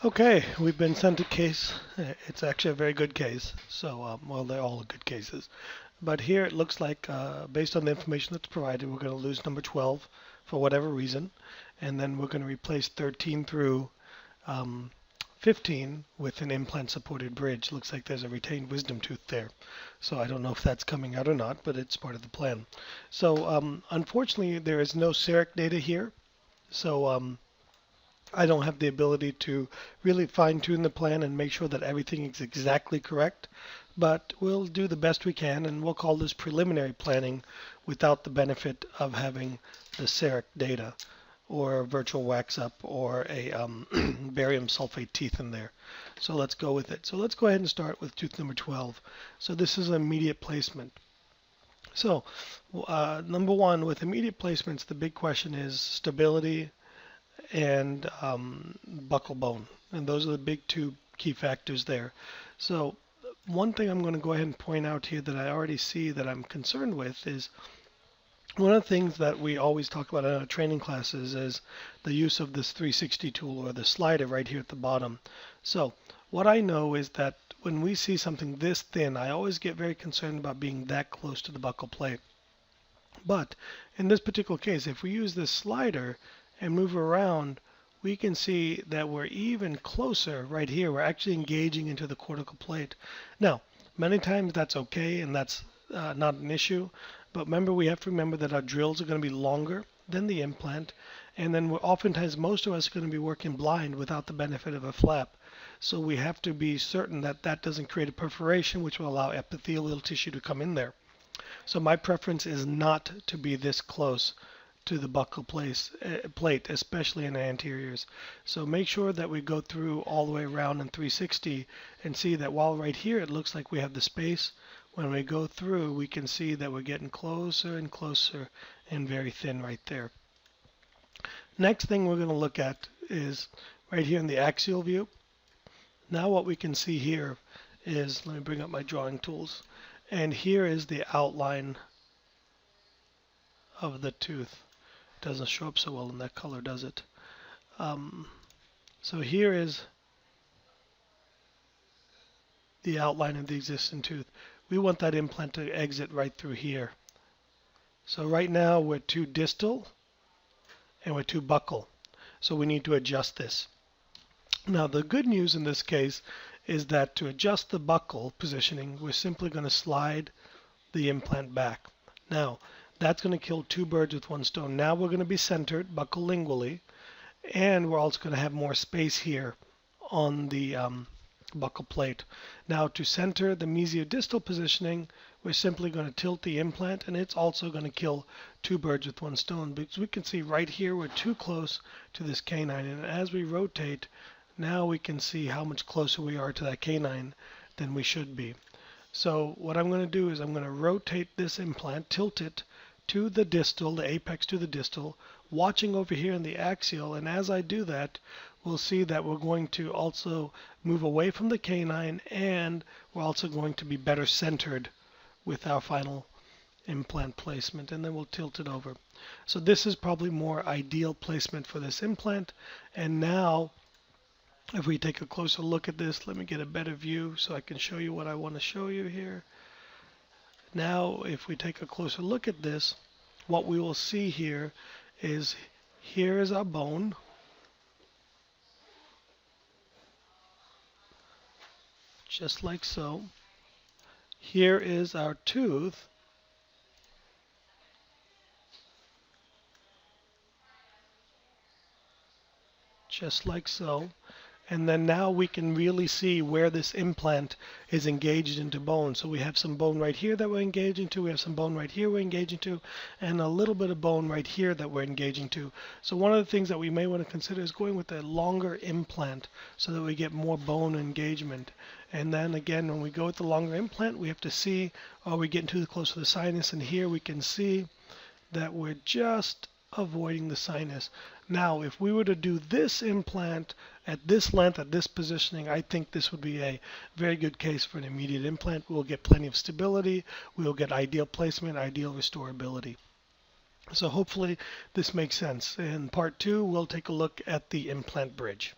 Okay, we've been sent a case. It's actually a very good case. So, well, they're all good cases. But here it looks like, based on the information that's provided, we're going to lose number 12 for whatever reason. And then we're going to replace 13 through um, 15 with an implant supported bridge. Looks like there's a retained wisdom tooth there. So I don't know if that's coming out or not, but it's part of the plan. So unfortunately, there is no CEREC data here. So I don't have the ability to really fine tune the plan and make sure that everything is exactly correct, but we'll do the best we can and we'll call this preliminary planning without the benefit of having the CEREC data or a virtual wax up or a barium sulfate teeth in there. So let's go with it. So let's go ahead and start with tooth number 12. So this is immediate placement. So number one, with immediate placements, the big question is stability and buckle bone. And those are the big two key factors there. So one thing I'm going to go ahead and point out here that I already see that I'm concerned with is one of the things that we always talk about in our training classes is the use of this 360 tool or the slider right here at the bottom. So what I know is that when we see something this thin, I always get very concerned about being that close to the buccal plate. But in this particular case, if we use this slider and move around, we can see that we're even closer right here. We're actually engaging into the cortical plate. Now, many times that's okay and that's not an issue. But remember, we have to remember that our drills are going to be longer than the implant. And then oftentimes most of us are going to be working blind without the benefit of a flap. So we have to be certain that that doesn't create a perforation, which will allow epithelial tissue to come in there. So my preference is not to be this close to the buccal plate, especially in the anteriors. So make sure that we go through all the way around in 360 and see that while right here it looks like we have the space, when we go through we can see that we're getting closer and closer and very thin right there. Next thing we're going to look at is right here in the axial view. Now what we can see here is, let me bring up my drawing tools, and here is the outline of the tooth. It doesn't show up so well in that color, does it? So here is the outline of the existing tooth. We want that implant to exit right through here. So right now we're too distal and we're too buccal. So we need to adjust this. Now the good news in this case is that to adjust the buccal positioning, we're simply going to slide the implant back. Now that's going to kill two birds with one stone. Now we're going to be centered buccal lingually, and we're also going to have more space here on the buccal plate. Now to center the mesiodistal positioning, we're simply going to tilt the implant, and it's also going to kill two birds with one stone, because we can see right here we're too close to this canine, and as we rotate, now we can see how much closer we are to that canine than we should be. So what I'm going to do is I'm going to rotate this implant, tilt it to the distal, the apex to the distal, watching over here in the axial, and as I do that, we'll see that we're going to also move away from the canine, and we're also going to be better centered with our final implant placement, and then we'll tilt it over. So this is probably more ideal placement for this implant. And now if we take a closer look at this, let me get a better view so I can show you what I want to show you here. Now if we take a closer look at this, what we will see here is our bone. Just like so. Here is our tooth. Just like so. And then now we can really see where this implant is engaged into bone. So we have some bone right here that we're engaging to, we have some bone right here we're engaging to, and a little bit of bone right here that we're engaging to. So one of the things that we may want to consider is going with a longer implant so that we get more bone engagement. And then again, when we go with the longer implant, we have to see, are we getting too close to the sinus? And here we can see that we're just avoiding the sinus. Now, if we were to do this implant at this length, at this positioning, I think this would be a very good case for an immediate implant. We'll get plenty of stability. We'll get ideal placement, ideal restorability. So hopefully this makes sense. In part 2, we'll take a look at the implant bridge.